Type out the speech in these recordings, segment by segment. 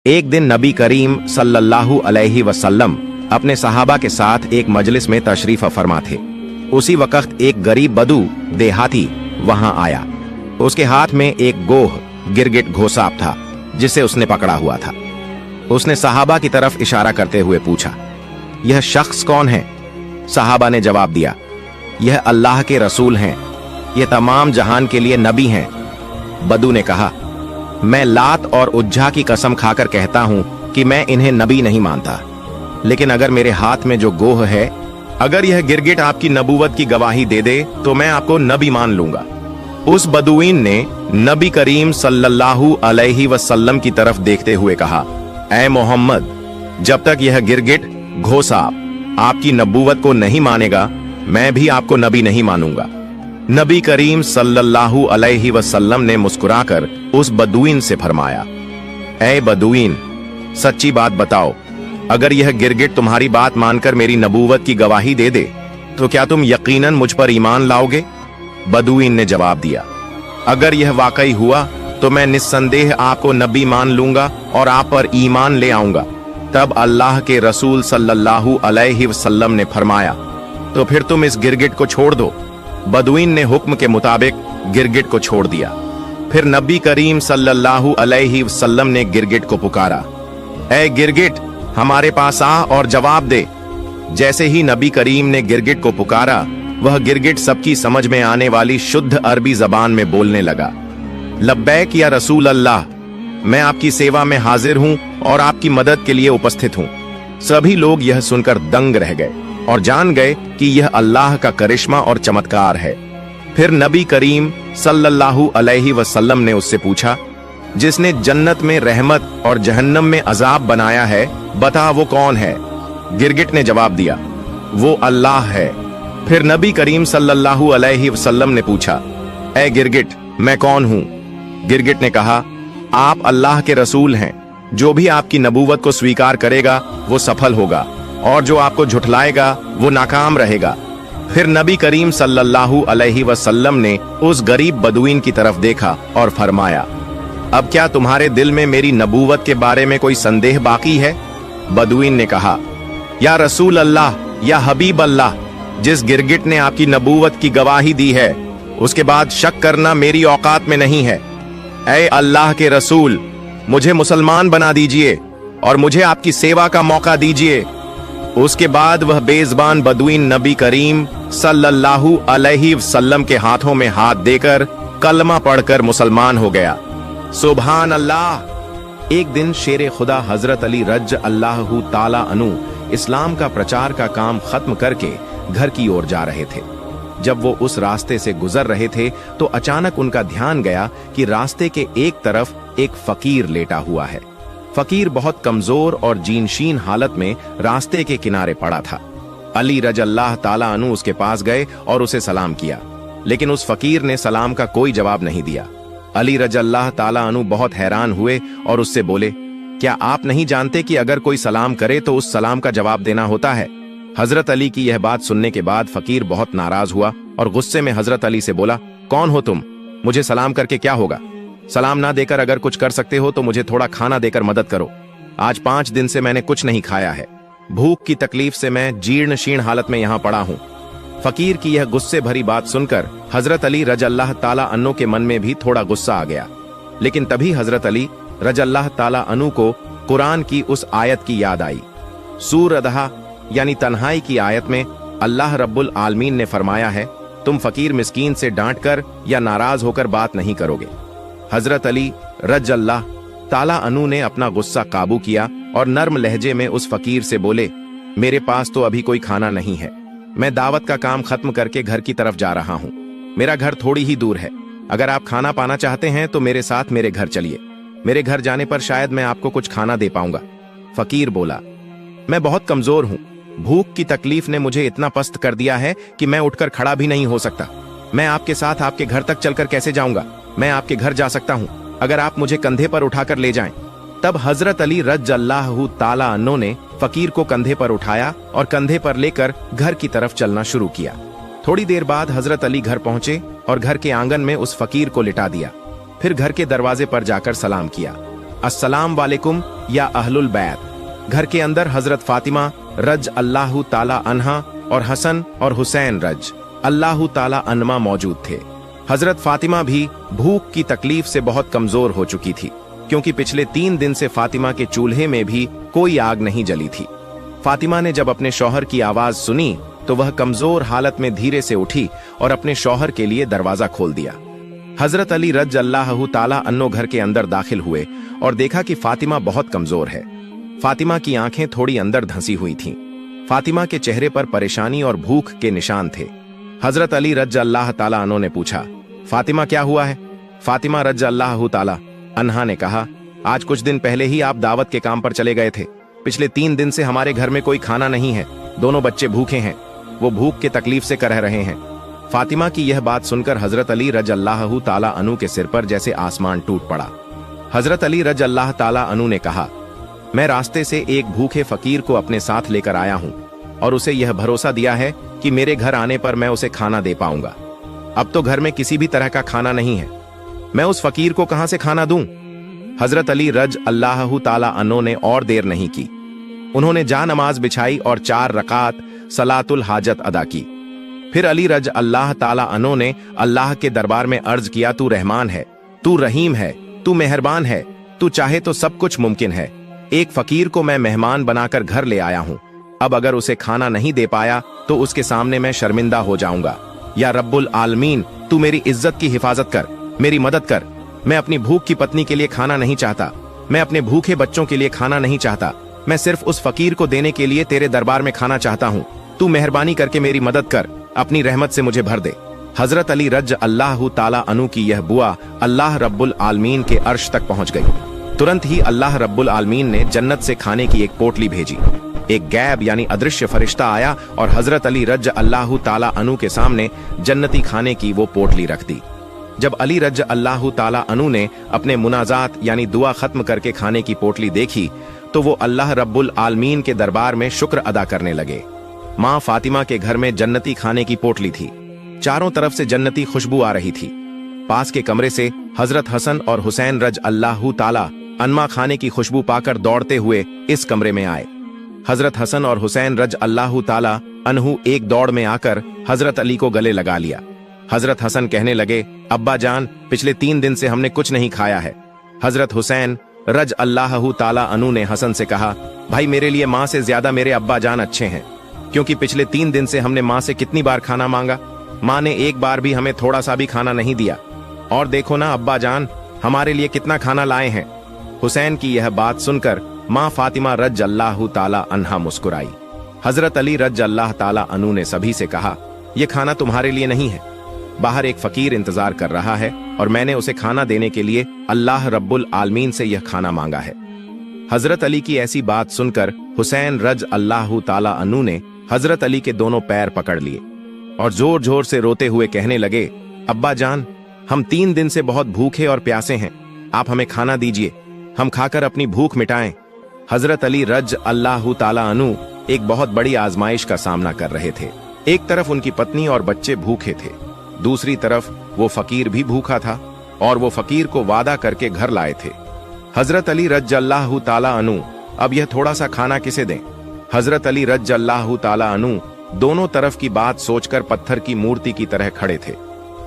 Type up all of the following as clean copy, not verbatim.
एक दिन नबी करीम सल्लल्लाहु अलैहि वसल्लम अपने सहाबा के साथ एक मजलिस में तशरीफ फरमा थे। उसी वक्त एक गरीब बदू देहाती वहां आया। उसके हाथ में एक गोह गिरगिट घोसाप था जिसे उसने पकड़ा हुआ था। उसने सहाबा की तरफ इशारा करते हुए पूछा, यह शख्स कौन है? सहाबा ने जवाब दिया, यह अल्लाह के रसूल हैं, यह तमाम जहान के लिए नबी हैं। बदू ने कहा, मैं लात और उज्जा की कसम खाकर कहता हूं कि मैं इन्हें नबी नहीं मानता, लेकिन अगर मेरे हाथ में जो गोह है, अगर यह गिरगिट आपकी नबूवत की गवाही दे दे तो मैं आपको नबी मान लूंगा। उस बदुईन ने नबी करीम सल्लल्लाहु अलैहि वसल्लम की तरफ देखते हुए कहा, ऐ मोहम्मद, जब तक यह गिरगिट घोसाप आपकी नबूवत को नहीं मानेगा, मैं भी आपको नबी नहीं मानूंगा। नबी करीम सल्लल्लाहु अलैहि वसल्लम ने मुस्कुराकर उस बदुईन से फरमाया, ऐ बदुईन, सच्ची बात बताओ, अगर यह गिरगिट तुम्हारी बात मानकर मेरी नबूवत की गवाही दे दे तो क्या तुम यकीनन मुझ पर ईमान लाओगे? बदुईन ने जवाब दिया, अगर यह वाकई हुआ तो मैं निस्संदेह आपको नबी मान लूंगा और आप पर ईमान ले आऊंगा। तब अल्लाह के रसूल सल्लल्लाहु अलैहि वसल्लम ने फरमाया, तो फिर तुम इस गिरगिट को छोड़ दो। बदुईन ने हुक्म के मुताबिक गिरगिट को छोड़ दिया। फिर नबी करीम सल्लल्लाहु अलैहि वसल्लम ने गिरगिट को पुकारा, ऐ गिरगिट, हमारे पास आ और जवाब दे। जैसे ही नबी करीम ने गिरगिट को पुकारा, वह गिरगिट सबकी समझ में आने वाली शुद्ध अरबी जबान में बोलने लगा, लब्बैक या रसूल अल्लाह, मैं आपकी सेवा में हाजिर हूं और आपकी मदद के लिए उपस्थित हूं। सभी लोग यह सुनकर दंग रह गए और जान गए कि यह अल्लाह का करिश्मा और चमत्कार है। फिर नबी करीम सल्लल्लाहु अलैहि वसल्लम ने उससे पूछा, जिसने जन्नत में रहमत और जहन्नम में अजाब बनाया है, बता वो कौन है? गिरगिट ने जवाब दिया, वो अल्लाह है। फिर नबी करीम सल्लल्लाहु अलैहि वसल्लम ने पूछा, ऐ गिरगिट, मैं कौन हूं? गिरगिट ने कहा, आप अल्लाह के रसूल हैं। जो भी आपकी नबूवत को स्वीकार करेगा वो सफल होगा और जो आपको झुठलाएगा वो नाकाम रहेगा। फिर नबी करीम सल्लल्लाहु अलैहि वसल्लम ने उस गरीब बदुईन की तरफ देखा और फरमाया, अब क्या तुम्हारे दिल में मेरी नबूवत के बारे में कोई संदेह बाकी है? बदुईन ने कहा, या रसूल अल्लाह, या हबीब अल्लाह, जिस गिरगिट ने आपकी नबूवत की गवाही दी है, उसके बाद शक करना मेरी औकात में नहीं है। ऐ अल्लाह के रसूल, मुझे मुसलमान बना दीजिए और मुझे आपकी सेवा का मौका दीजिए। उसके बाद वह बेज़बान बदुईन नबी करीम सल्लल्लाहु अलैहि वसल्लम के हाथों में हाथ देकर कलमा पढ़कर मुसलमान हो गया। सुभान अल्लाह। एक दिन शेर खुदा हजरत अली रज अल्लाहु ताला अनु इस्लाम का प्रचार का काम खत्म करके घर की ओर जा रहे थे। जब वो उस रास्ते से गुजर रहे थे तो अचानक उनका ध्यान गया कि रास्ते के एक तरफ एक फकीर लेटा हुआ है। फकीर बहुत कमजोर और जीनशीन हालत में रास्ते के किनारे पड़ा था। अली रज अल्लाह ताला अनु उसके पास गए और उसे सलाम किया, लेकिन उस फकीर ने सलाम का कोई जवाब नहीं दिया। अली रज अल्लाह ताला अनु बहुत हैरान हुए और उससे बोले, क्या आप नहीं जानते कि अगर कोई सलाम करे तो उस सलाम का जवाब देना होता है? हजरत अली की यह बात सुनने के बाद फकीर बहुत नाराज हुआ और गुस्से में हजरत अली से बोला, कौन हो तुम? मुझे सलाम करके क्या होगा? सलाम ना देकर अगर कुछ कर सकते हो तो मुझे थोड़ा खाना देकर मदद करो। आज 5 दिन से मैंने कुछ नहीं खाया है। भूख की तकलीफ से मैं जीर्ण शीर्ण हालत में यहाँ पड़ा हूँ। फकीर की यह गुस्से भरी बात सुनकर हजरत अली रज अल्लाह ताला अन्नो के मन में भी थोड़ा गुस्सा आ गया। लेकिन तभी हजरत अली रज अल्लाह ताला अनु को कुरान की उस आयत की याद आई। सूर अदहा यानी तन्हाई की आयत में अल्लाह रब्बुल आलमीन ने फरमाया है, तुम फकीर मिस्कीन से डांट कर या नाराज होकर बात नहीं करोगे। हजरत अली रज अल्लाह ताला अनु ने अपना गुस्सा काबू किया और नर्म लहजे में उस फकीर से बोले, मेरे पास तो अभी कोई खाना नहीं है। मैं दावत का काम खत्म करके घर की तरफ जा रहा हूँ। मेरा घर थोड़ी ही दूर है। अगर आप खाना पाना चाहते हैं तो मेरे साथ मेरे घर चलिए। मेरे घर जाने पर शायद मैं आपको कुछ खाना दे पाऊंगा। फकीर बोला, मैं बहुत कमजोर हूँ। भूख की तकलीफ ने मुझे इतना पस्त कर दिया है कि मैं उठकर खड़ा भी नहीं हो सकता। मैं आपके साथ आपके घर तक चलकर कैसे जाऊंगा? मैं आपके घर जा सकता हूँ अगर आप मुझे कंधे पर उठाकर ले जाएं। तब हजरत अली रज अल्लाहु ताला अन्नो ने फकीर को कंधे पर उठाया और कंधे पर लेकर घर की तरफ चलना शुरू किया। थोड़ी देर बाद हजरत अली घर पहुंचे और घर के आंगन में उस फकीर को लिटा दिया। फिर घर के दरवाजे पर जाकर सलाम किया। अस्सलाम वालेकुम या अहलुल बैत। घर के अंदर हजरत फातिमा रज अल्लाह ताला अन्हा और हसन और हुसैन रज अल्लाह ताला अन्मा मौजूद थे। हजरत फातिमा भी भूख की तकलीफ से बहुत कमजोर हो चुकी थी, क्योंकि पिछले 3 दिन से फातिमा के चूल्हे में भी कोई आग नहीं जली थी। फातिमा ने जब अपने शौहर की आवाज सुनी तो वह कमजोर हालत में धीरे से उठी और अपने शौहर के लिए दरवाजा खोल दिया। हजरत अली रज अल्लाह ताला अन्नो घर के अंदर दाखिल हुए और देखा कि फातिमा बहुत कमजोर है। फातिमा की आंखें थोड़ी अंदर धंसी हुई थीं। फातिमा के चेहरे पर परेशानी और भूख के निशान थे। हजरत अली रज अल्लाह ताला अन्हो ने पूछा, फातिमा क्या हुआ है? फातिमा रज अल्लाह ताला अन्हा ने कहा, आज कुछ दिन पहले ही आप दावत के काम पर चले गए थे। पिछले 3 दिन से हमारे घर में कोई खाना नहीं है। दोनों बच्चे भूखे हैं, वो भूख के तकलीफ से कर रहे हैं। फातिमा की यह बात सुनकर हजरत अली रज अल्लाह ताला अन्हु के सिर पर जैसे आसमान टूट पड़ा। हजरत अली रज अल्लाह ताला अन्हु ने कहा, मैं रास्ते से एक भूखे फकीर को अपने साथ लेकर आया हूं और उसे यह भरोसा दिया है कि मेरे घर आने पर मैं उसे खाना दे पाऊंगा। अब तो घर में किसी भी तरह का खाना नहीं है, मैं उस फकीर को कहां से खाना दूं? हजरत अली रज अल्लाह ताला अन्हो ने और देर नहीं की। उन्होंने जा नमाज बिछाई और 4 रकात सलातुल हाजत अदा की। फिर अली रज अल्लाह ताला अन्हो ने अल्लाह के दरबार में अर्ज किया, तू रहमान है, तू रहीम है, तू मेहरबान है, तू चाहे तो सब कुछ मुमकिन है। एक फकीर को मैं मेहमान बनाकर घर ले आया हूं, अब अगर उसे खाना नहीं दे पाया तो उसके सामने मैं शर्मिंदा हो जाऊंगा। या रब्बुल आलमीन, तू मेरी इज्जत की हिफाजत कर, मेरी मदद कर। मैं अपनी भूख की पत्नी के लिए खाना नहीं चाहता, मैं अपने भूखे बच्चों के लिए खाना नहीं चाहता, मैं सिर्फ उस फकीर को देने के लिए तेरे दरबार में खाना चाहता हूँ। तू मेहरबानी करके मेरी मदद कर, अपनी रहमत से मुझे भर दे। हजरत अली रज अल्लाह ताला अन्हु की यह बुआ अल्लाह रब्बुल आलमीन के अर्श तक पहुंच गई। तुरंत ही अल्लाह रब्बुल आलमीन ने जन्नत से खाने की एक पोटली भेजी। एक गैब यानी अदृश्य फरिश्ता आया और हजरत अली रज अल्लाह ताला अन्हु के सामने जन्नती खाने की वो पोटली रख दी। जब अली रज अल्लाह ताला अन्हु ने अपने मुनाजात यानी दुआ खत्म करके खाने की पोटली देखी तो वो अल्लाह रब्बुल आलमीन के दरबार में शुक्र अदा करने लगे। माँ फातिमा के घर में जन्नती खाने की पोटली थी। चारों तरफ से जन्नती खुशबू आ रही थी। पास के कमरे से हजरत हसन और हुसैन रज अल्लाह ताला अन्मा खाने की खुशबू पाकर दौड़ते हुए इस कमरे में आए। हजरत हसन और हुसैन रज अल्लाह ताला अन्हु एक दौड़ में आकर हजरत अली को गले लगा लिया। हजरत हसन कहने लगे, अब्बा जान, पिछले 3 दिन से हमने कुछ नहीं खाया है। हजरत हुसैन रज अल्लाह ताला अन्हु ने हसन से कहा, भाई मेरे लिए माँ से ज्यादा मेरे अब्बा जान अच्छे हैं, क्योंकि पिछले 3 दिन से हमने माँ से कितनी बार खाना मांगा, माँ ने एक बार भी हमें थोड़ा सा भी खाना नहीं दिया। और देखो ना अब्बा जान, हमारे लिए कितना खाना लाए हैं। हुसैन की यह बात सुनकर माँ फातिमा रज अल्लाह ताला अन्हा मुस्कुराई। हजरत अली रज अल्लाह ताला अन्हु ने सभी से कहा, यह खाना तुम्हारे लिए नहीं है, बाहर एक फकीर इंतजार कर रहा है और मैंने उसे खाना देने के लिए अल्लाह रब्बुल आलमीन से यह खाना मांगा है। हजरत अली की ऐसी बात सुनकर हुसैन रज अल्लाह ताला अन्हु ने हजरत अली के दोनों पैर पकड़ लिए और जोर जोर से रोते हुए कहने लगे, अब्बा जान, हम 3 दिन से बहुत भूखे और प्यासे हैं, आप हमें खाना दीजिए, हम खाकर अपनी भूख मिटाएं। हजरत अली रज अल्लाह ताला अन्हु एक बहुत बड़ी आजमाइश का सामना कर रहे थे। एक तरफ उनकी पत्नी और बच्चे भूखे थे, दूसरी तरफ वो फकीर भी भूखा था और वो फकीर को वादा करके घर लाए थे। हजरत अली रज अल्लाह ताला अन्हु अब यह थोड़ा सा खाना किसे दें? हजरत अली रज अल्लाह ताला अन्हु दोनों तरफ की बात सोचकर पत्थर की मूर्ति की तरह खड़े थे।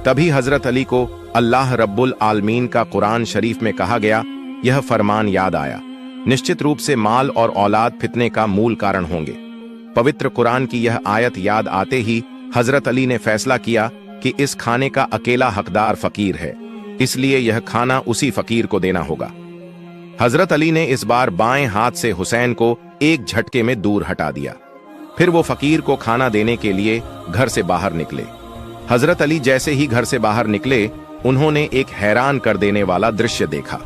तभी हजरत अली को अल्लाह रब्बुल आलमीन का कुरान शरीफ में कहा गया यह फरमान याद आया, निश्चित रूप से माल और औलाद फितने का मूल कारण होंगे। पवित्र कुरान की यह आयत याद आते ही हजरत अली ने फैसला किया कि इस खाने का अकेला हकदार फकीर है, इसलिए यह खाना उसी फकीर को देना होगा। हजरत अली ने इस बार बाएं हाथ से हुसैन को एक झटके में दूर हटा दिया। फिर वो फकीर को खाना देने के लिए घर से बाहर निकले। हजरत अली जैसे ही घर से बाहर निकले, उन्होंने एक हैरान कर देने वाला दृश्य देखा।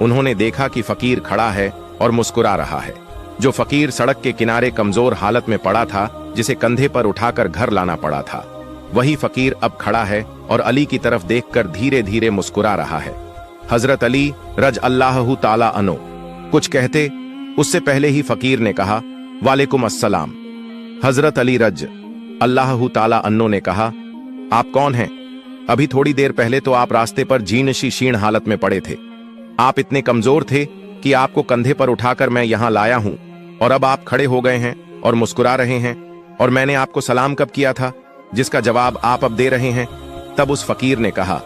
उन्होंने देखा कि फकीर खड़ा है और मुस्कुरा रहा है। जो फकीर सड़क के किनारे कमजोर हालत में पड़ा था, जिसे कंधे पर उठाकर घर लाना पड़ा था, वही फकीर अब खड़ा है और अली की तरफ देखकर धीरे धीरे मुस्कुरा रहा है। हजरत अली रज अल्लाह ताला अन्हु कुछ कहते उससे पहले ही फकीर ने कहा, वालेकुम अस्सलाम। हजरत अली रज अल्लाह ताला अन्हु ने कहा, आप कौन हैं? अभी थोड़ी देर पहले तो आप रास्ते पर जीनशी शीण हालत में पड़े थे, आप इतने कमजोर थे कि आपको कंधे पर उठाकर मैं यहाँ लाया हूँ, और अब आप खड़े हो गए हैं और मुस्कुरा रहे हैं, और मैंने आपको सलाम कब किया था जिसका जवाब आप अब दे रहे हैं? तब उस फकीर ने कहा,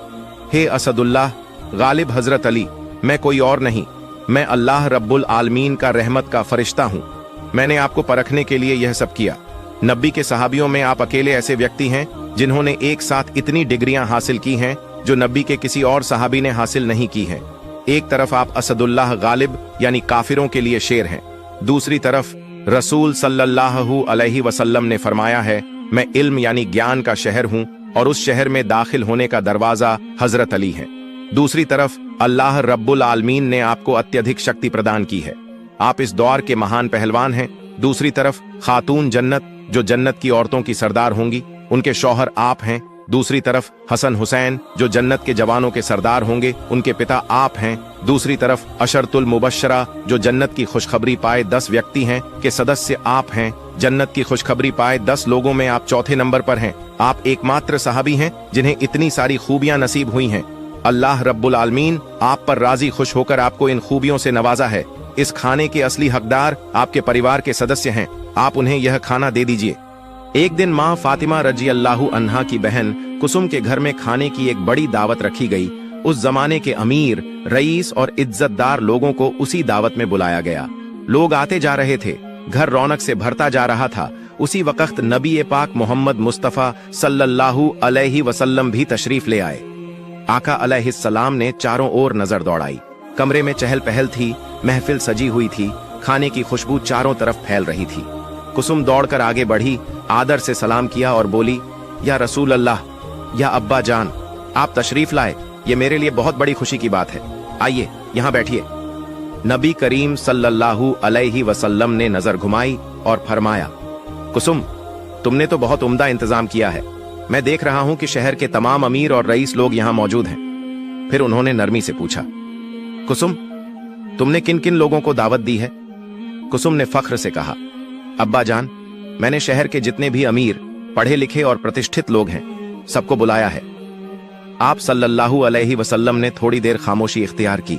हे असदुल्लाह, गालिब हजरत अली, मैं कोई और नहीं, मैं अल्लाह रब्बुल आलमीन का रहमत का फरिश्ता हूँ। मैंने आपको परखने के लिए यह सब किया। नबी के सहाबियों में आप अकेले ऐसे व्यक्ति हैं जिन्होंने एक साथ इतनी डिग्रियां हासिल की हैं जो नबी के किसी और सहाबी ने हासिल नहीं की हैं। एक तरफ आप असदुल्लाह गालिब यानी काफिरों के लिए शेर हैं, दूसरी तरफ रसूल सल्लल्लाहु अलैहि वसल्लम ने फरमाया है, मैं इल्म यानी ज्ञान का शहर हूँ और उस शहर में दाखिल होने का दरवाजा हजरत अली है। दूसरी तरफ अल्लाह रब्बुल आलमीन ने आपको अत्यधिक शक्ति प्रदान की है, आप इस दौर के महान पहलवान हैं। दूसरी तरफ खातून जन्नत जो जन्नत की औरतों की सरदार होंगी, उनके शौहर आप हैं। दूसरी तरफ हसन हुसैन जो जन्नत के जवानों के सरदार होंगे, उनके पिता आप हैं। दूसरी तरफ अशरतुल मुबश्शरा जो जन्नत की खुशखबरी पाए 10 व्यक्ति हैं के सदस्य आप हैं। जन्नत की खुशखबरी पाए 10 लोगों में आप चौथे नंबर पर हैं। आप एकमात्र सहाबी हैं जिन्हें इतनी सारी खूबियां नसीब हुई हैं। अल्लाह रब्बुल आलमीन आप पर राजी खुश होकर आपको इन खूबियों से नवाजा है। इस खाने के असली हकदार आपके परिवार के सदस्य हैं, आप उन्हें यह खाना दे दीजिए। एक दिन माँ फातिमा रजी अल्लाहु अन्हा की बहन कुसुम के घर में खाने की एक बड़ी दावत रखी गई। उस जमाने के अमीर, रईस और इज्जतदार लोगों को उसी दावत में बुलाया गया। लोग आते जा रहे थे, घर रौनक से भरता जा रहा था। उसी वक्त नबी पाक मोहम्मद मुस्तफा सल्लल्लाहु अलैहि वसल्लम भी तशरीफ ले आए। आका अलैहिस्सलाम ने चारों ओर नजर दौड़ाई। कमरे में चहल पहल थी, महफिल सजी हुई थी, खाने की खुशबू चारों तरफ फैल रही थी। कुसुम दौड़कर आगे बढ़ी, आदर से सलाम किया और बोली, या रसूल अल्लाह, या अब्बा जान, आप तशरीफ लाए, ये मेरे लिए बहुत बड़ी खुशी की बात है। आइए यहाँ बैठिए। नबी करीम सल्लल्लाहु अलैहि वसल्लम ने नजर घुमाई और फरमाया, कुसुम, तुमने तो बहुत उम्दा इंतजाम किया है। मैं देख रहा हूं कि शहर के तमाम अमीर और रईस लोग यहाँ मौजूद हैं। फिर उन्होंने नरमी से पूछा, कुसुम, तुमने किन किन लोगों को दावत दी है? कुसुम ने फख्र से कहा, अब्बा जान, मैंने शहर के जितने भी अमीर, पढ़े लिखे और प्रतिष्ठित लोग हैं, सबको बुलाया है। आप सल्लल्लाहु अलैहि वसल्लम ने थोड़ी देर खामोशी इख्तियार की,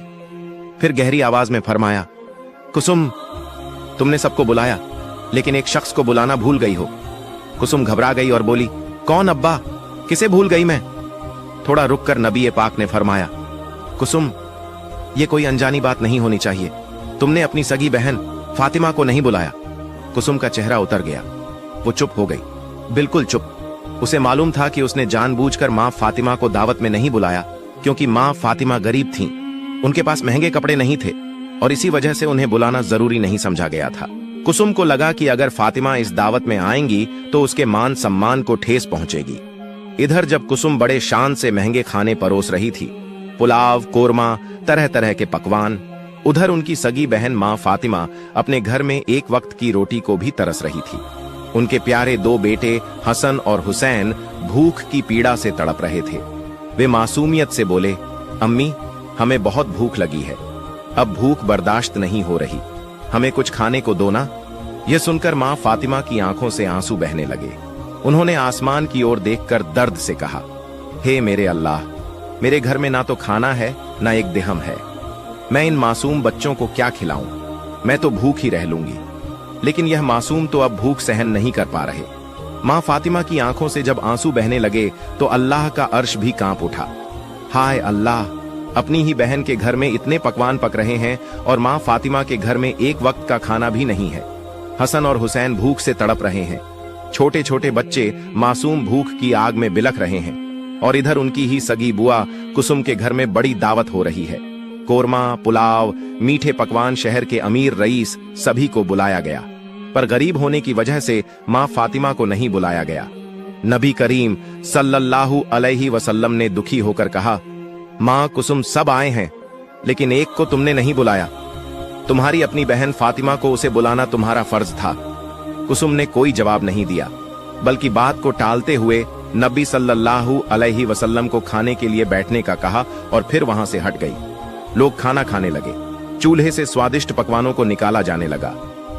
फिर गहरी आवाज में फरमाया, कुसुम, तुमने सबको बुलाया, लेकिन एक शख्स को बुलाना भूल गई हो। कुसुम घबरा गई और बोली, कौन अब्बा, किसे भूल गई मैं? थोड़ा रुककर नबी पाक ने फरमाया, कुसुम, ये कोई अनजानी बात नहीं होनी चाहिए। तुमने अपनी सगी बहन फातिमा को नहीं बुलाया। कुसुम का चेहरा उतर गया, वो चुप हो गई, बिल्कुल चुप। उसे मालूम था कि उसने जानबूझकर माँ फातिमा को दावत में नहीं बुलाया, क्योंकि माँ फातिमा गरीब थीं, उनके पास महंगे कपड़े नहीं थे और इसी वजह से उन्हें बुलाना जरूरी नहीं समझा गया था। कुसुम को लगा कि अगर फातिमा इस दावत में आएंगी तो उसके मान सम्मान को ठेस पहुंचेगी। इधर जब कुसुम बड़े शान से महंगे खाने परोस रही थी, पुलाव, कोरमा, तरह तरह के पकवान, उधर उनकी सगी बहन माँ फातिमा अपने घर में एक वक्त की रोटी को भी तरस रही थी। उनके प्यारे 2 बेटे हसन और हुसैन भूख की पीड़ा से तड़प रहे थे। वे मासूमियत से बोले, अम्मी, हमें बहुत भूख लगी है, अब भूख बर्दाश्त नहीं हो रही, हमें कुछ खाने को दो ना। यह सुनकर माँ फातिमा की आंखों से आंसू बहने लगे। उन्होंने आसमान की ओर देखकर दर्द से कहा, हे मेरे अल्लाह, मेरे घर में ना तो खाना है ना एक दिहम है, मैं इन मासूम बच्चों को क्या खिलाऊं? मैं तो भूख ही रह लूंगी। लेकिन यह मासूम तो अब भूख सहन नहीं कर पा रहे। माँ फातिमा की आंखों से जब आंसू बहने लगे तो अल्लाह का अर्श भी कांप उठा। हाय अल्लाह, अपनी ही बहन के घर में इतने पकवान पक रहे हैं और माँ फातिमा के घर में एक वक्त का खाना भी नहीं है। हसन और हुसैन भूख से तड़प रहे हैं, छोटे छोटे बच्चे मासूम भूख की आग में बिलख रहे हैं, और इधर उनकी ही सगी बुआ कुसुम के घर में बड़ी दावत हो रही है। कोरमा, पुलाव, मीठे पकवान शहर के अमीर रईस सभी को बुलाया गया, पर गरीब होने की वजह से माँ फातिमा को नहीं बुलाया गया। नबी करीम सल्लल्लाहु अलैहि वसल्लम ने दुखी होकर कहा, माँ कुसुम सब आए हैं, लेकिन एक को तुमने नहीं बुलाया। तुम्हारी अपनी बहन फातिमा को उसे बुलाना तुम्हारा फर्ज था। कुसुम ने कोई जवाब नहीं दिया, बल्कि बात को टालते हुए नबी सल्लल्लाहु अलैहि वसल्लम को खाने के लिए बैठने का कहा और फिर वहां से हट गई। लोग खाना खाने लगे, चूल्हे से स्वादिष्ट पकवानों को निकाला जाने लगा।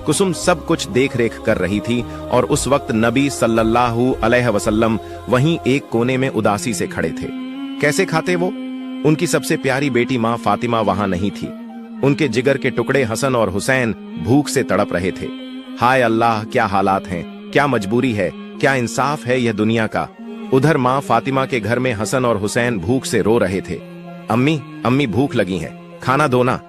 कुसुम सब कुछ देख रेख कर रही थी और उस वक्त नबी सल्लल्लाहु अलैहि वसल्लम वहीं एक कोने में उदासी से खड़े थे। कैसे खाते वो? उनकी सबसे प्यारी बेटी माँ फातिमा वहां नहीं थी। उनके जिगर के टुकड़े हसन और हुसैन भूख से तड़प रहे थे। हाय अल्लाह, क्या हालात हैं, क्या मजबूरी है, क्या इंसाफ है यह दुनिया का। उधर माँ फातिमा के घर में हसन और हुसैन भूख से रो रहे थे। अम्मी, अम्मी भूख लगी है, खाना दो ना।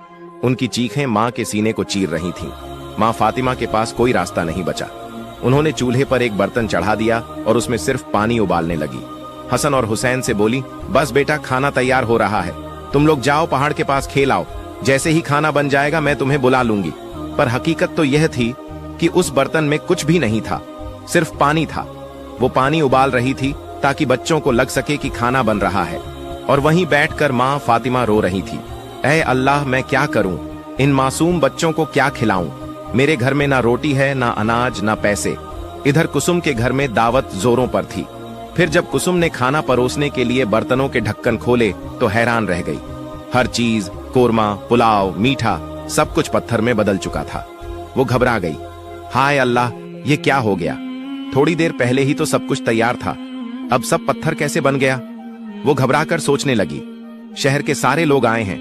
उनकी चीखें माँ के सीने को चीर रही थीं। माँ फातिमा के पास कोई रास्ता नहीं बचा। उन्होंने चूल्हे पर एक बर्तन चढ़ा दिया और उसमें सिर्फ पानी उबालने लगी। हसन और हुसैन से बोली, बस बेटा, खाना तैयार हो रहा है, तुम लोग जाओ पहाड़ के पास खेल आओ, जैसे ही खाना बन जाएगा मैं तुम्हें बुला लूंगी। पर हकीकत तो यह थी कि उस बर्तन में कुछ भी नहीं था, सिर्फ पानी था। वो पानी उबाल रही थी ताकि बच्चों को लग सके कि खाना बन रहा है, और वहीं बैठकर माँ फातिमा रो रही थी। ऐ अल्लाह, मैं क्या करूं, इन मासूम बच्चों को क्या खिलाऊं। मेरे घर में ना रोटी है, ना अनाज, ना पैसे। इधर कुसुम के घर में दावत जोरों पर थी। फिर जब कुसुम ने खाना परोसने के लिए बर्तनों के ढक्कन खोले तो हैरान रह गई। हर चीज, कोरमा, पुलाव, मीठा, सब कुछ पत्थर में बदल चुका था। वो घबरा गई। हाय अल्लाह, ये क्या हो गया? थोड़ी देर पहले ही तो सब कुछ तैयार था, अब सब पत्थर कैसे बन गया? वो घबराकर सोचने लगी, शहर के सारे लोग आए हैं,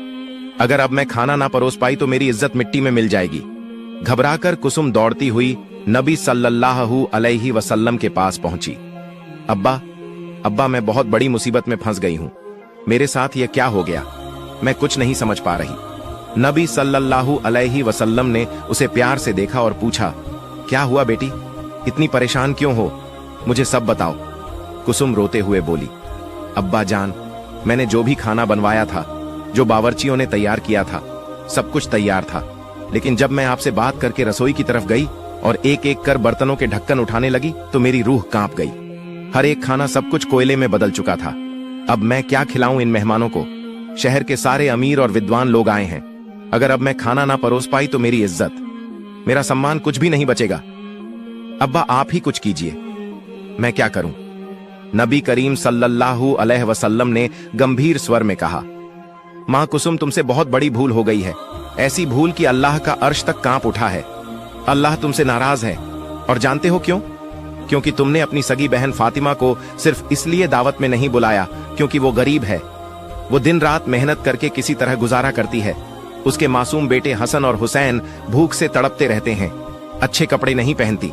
अगर अब मैं खाना ना परोस पाई तो मेरी इज्जत मिट्टी में मिल जाएगी। घबराकर कुसुम दौड़ती हुई नबी सल्लल्लाहु अलैहि वसल्लम के पास पहुंची। अब्बा, अब्बा, मैं बहुत बड़ी मुसीबत में फंस गई हूं, मेरे साथ यह क्या हो गया? मैं कुछ नहीं समझ पा रही। नबी सल्लल्लाहु अलैहि वसल्लम ने उसे प्यार से देखा और पूछा, क्या हुआ बेटी, इतनी परेशान क्यों हो, मुझे सब बताओ। कुसुम रोते हुए बोली, अब्बा जान, मैंने जो भी खाना बनवाया था, जो बावर्चियों ने तैयार किया था, सब कुछ तैयार था, लेकिन जब मैं आपसे बात करके रसोई की तरफ गई और एक एक कर बर्तनों के ढक्कन उठाने लगी तो मेरी रूह कांप गई। हर एक खाना, सब कुछ कोयले में बदल चुका था। अब मैं क्या खिलाऊं इन मेहमानों को? शहर के सारे अमीर और विद्वान लोग आए हैं, अगर अब मैं खाना ना परोस पाई तो मेरी इज्जत, मेरा सम्मान, कुछ भी नहीं बचेगा। अब्बा आप ही कुछ कीजिए, मैं क्या करूं? नबी करीम सल्लल्लाहु अलैहि वसल्लम ने गंभीर स्वर में कहा, मां कुसुम, तुमसे बहुत बड़ी भूल हो गई है, ऐसी भूल कि अल्लाह का अर्श तक कांप उठा है। अल्लाह तुमसे नाराज है, और जानते हो क्यों? क्योंकि तुमने अपनी सगी बहन फातिमा को सिर्फ इसलिए दावत में नहीं बुलाया क्योंकि वो गरीब है। वो दिन रात मेहनत करके किसी तरह गुजारा करती है। उसके मासूम बेटे हसन और हुसैन भूख से तड़पते रहते हैं, अच्छे कपड़े नहीं पहनती,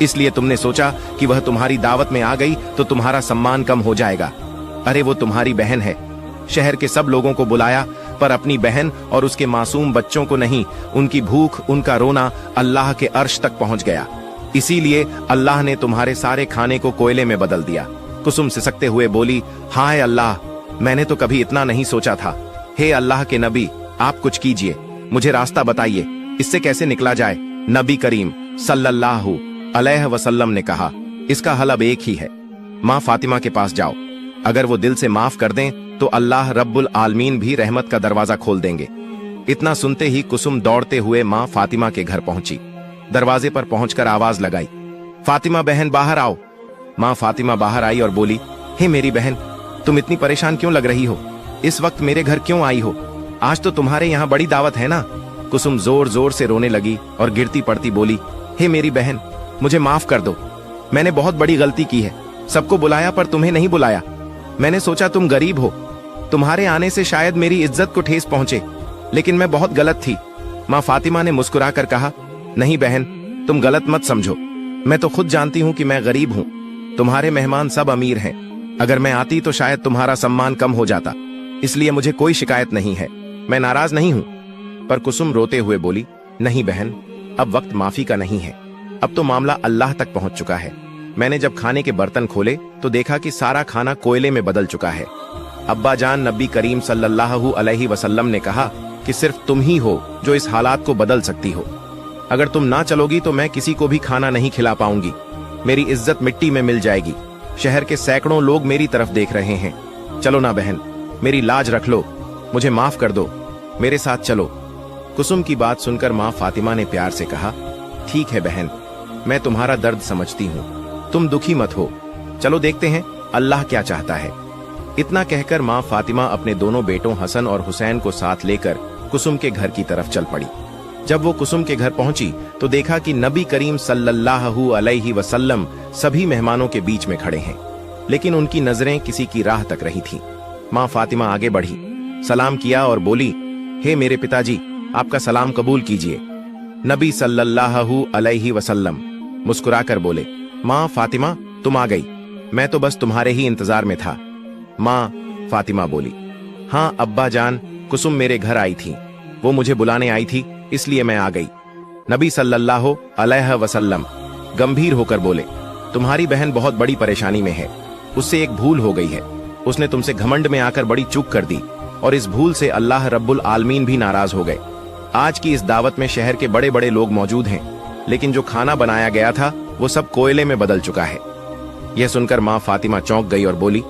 इसलिए तुमने सोचा कि वह तुम्हारी दावत में आ गई तो तुम्हारा सम्मान कम हो जाएगा। अरे वो तुम्हारी बहन है, शहर के सब लोगों को बुलाया पर अपनी बहन और उसके मासूम बच्चों को नहीं। उनकी भूख, उनका रोना अल्लाह के अर्श तक पहुंच गया, इसीलिए अल्लाह ने तुम्हारे सारे खाने को कोयले में बदल दिया। कुसुम सिसकते हुए बोली, हाय अल्लाह, मैंने तो कभी इतना नहीं सोचा था। हे अल्लाह के नबी, आप कुछ कीजिए, मुझे रास्ता बताइए, इससे कैसे निकला जाए। नबी करीम सल्लल्लाहु अलैहि वसल्लम ने कहा, इसका हल अब एक ही है, माँ फातिमा के पास जाओ, अगर वो दिल से माफ कर दें तो अल्लाह रब्बुल आलमीन भी रहमत का दरवाजा खोल देंगे। इतना सुनते ही कुसुम दौड़ते हुए माँ फातिमा के घर पहुंची। दरवाजे पर पहुंचकर आवाज लगाई, फातिमा बहन बाहर आओ। माँ फातिमा बाहर आई और बोली, हे मेरी बहन, तुम इतनी परेशान क्यों लग रही हो? इस वक्त मेरे घर क्यों आई हो? आज तो तुम्हारे यहाँ बड़ी दावत है ना। कुसुम जोर जोर से रोने लगी और गिरती पड़ती बोली, हे मेरी बहन, मुझे माफ कर दो, मैंने बहुत बड़ी गलती की है, सबको बुलाया पर तुम्हें नहीं बुलाया। मैंने सोचा तुम गरीब हो, तुम्हारे आने से शायद मेरी इज्जत को ठेस पहुंचे, लेकिन मैं बहुत गलत थी। माँ फातिमा ने मुस्कुराकर कहा, नहीं बहन, तुम गलत मत समझो, मैं तो खुद जानती हूँ कि मैं गरीब हूँ, तुम्हारे मेहमान सब अमीर हैं, अगर मैं आती तो शायद तुम्हारा सम्मान कम हो जाता, इसलिए मुझे कोई शिकायत नहीं है, मैं नाराज नहीं हूँ। पर कुसुम रोते हुए बोली, नहीं बहन, अब वक्त माफी का नहीं है, अब तो मामला अल्लाह तक पहुंच चुका है। मैंने जब खाने के बर्तन खोले तो देखा कि सारा खाना कोयले में बदल चुका है। अब्बा जान, नबी करीम सल्लल्लाहु अलैहि वसल्लम ने कहा कि सिर्फ तुम ही हो जो इस हालात को बदल सकती हो। अगर तुम ना चलोगी तो मैं किसी को भी खाना नहीं खिला पाऊंगी, मेरी इज्जत मिट्टी में मिल जाएगी। शहर के सैकड़ों लोग मेरी तरफ देख रहे हैं। चलो ना बहन, मेरी लाज रख लो, मुझे माफ कर दो, मेरे साथ चलो। कुसुम की बात सुनकर माँ फातिमा ने प्यार से कहा, ठीक है बहन, मैं तुम्हारा दर्द समझती हूँ, तुम दुखी मत हो, चलो देखते हैं अल्लाह क्या चाहता है। इतना कहकर माँ फातिमा अपने दोनों बेटों हसन और हुसैन को साथ लेकर कुसुम के घर की तरफ चल पड़ी। जब वो कुसुम के घर पहुंची तो देखा कि नबी करीम सल्लल्लाहु अलैहि वसल्लम सभी मेहमानों के बीच में खड़े हैं, लेकिन उनकी नजरें किसी की राह तक रही थीं। माँ फातिमा आगे बढ़ी सलाम किया और बोली, हे मेरे पिताजी, आपका सलाम कबूल कीजिए। नबी सल्लल्लाहु अलैहि वसल्लम मुस्कुराकर बोले, माँ फातिमा, तुम आ गई, मैं तो बस तुम्हारे ही इंतजार में था। माँ फातिमा बोली, हाँ अब्बा जान, कुसुम मेरे घर आई थी, वो मुझे बुलाने आई थी, इसलिए मैं आ गई। नबी सल्लल्लाहु अलैहि वसल्लम गंभीर होकर बोले, तुम्हारी बहन बहुत बड़ी परेशानी में है, उससे एक भूल हो गई है, उसने तुमसे घमंड में आकर बड़ी चूक कर दी और इस भूल से अल्लाह रब्बुल आलमीन भी नाराज हो गए। आज की इस दावत में शहर के बड़े बड़े लोग मौजूद हैं, लेकिन जो खाना बनाया गया था वो सब कोयले में बदल चुका है। यह सुनकर माँ फातिमा चौंक गई और बोली,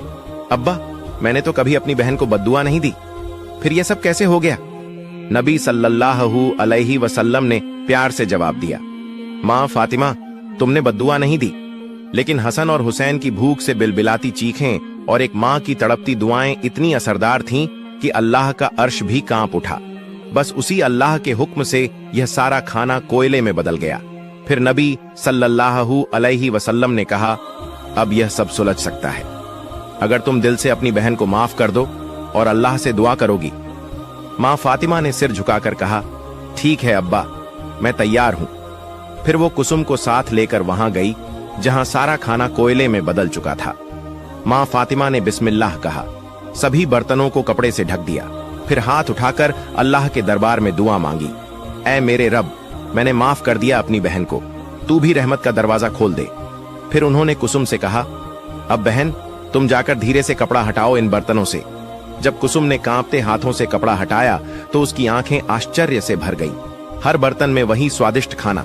अब्बा, मैंने तो कभी अपनी बहन को बद्दुआ नहीं दी, फिर यह सब कैसे हो गया? नबी सल्लल्लाहु अलैहि वसल्लम ने प्यार से जवाब दिया, माँ फातिमा, तुमने बद्दुआ नहीं दी, लेकिन हसन और हुसैन की भूख से बिलबिलाती चीखें और एक माँ की तड़पती दुआएं इतनी असरदार थीं कि अल्लाह का अर्श भी कांप उठा। बस उसी अल्लाह के हुक्म से यह सारा खाना कोयले में बदल गया। फिर नबी सल्लल्लाहु अलैहि वसल्लम ने कहा, अब यह सब सुलझ सकता है अगर तुम दिल से अपनी बहन को माफ कर दो और अल्लाह से दुआ करोगी। माँ फातिमा ने सिर झुकाकर कहा, ठीक है अब्बा, मैं तैयार हूं। फिर वो कुसुम को साथ लेकर वहां गई जहां सारा खाना कोयले में बदल चुका था। माँ फातिमा ने बिस्मिल्लाह कहा, सभी बर्तनों को कपड़े से ढक दिया, फिर हाथ उठाकर अल्लाह के दरबार में दुआ मांगी, ऐ मेरे रब, मैंने माफ कर दिया अपनी बहन को, तू भी रहमत का दरवाजा खोल दे। फिर उन्होंने कुसुम से कहा, अब बहन, तुम जाकर धीरे से कपड़ा हटाओ इन बर्तनों से। जब कुसुम ने कांपते हाथों से कपड़ा हटाया तो उसकी आंखें आश्चर्य से भर गईं। हर बर्तन में वही स्वादिष्ट खाना,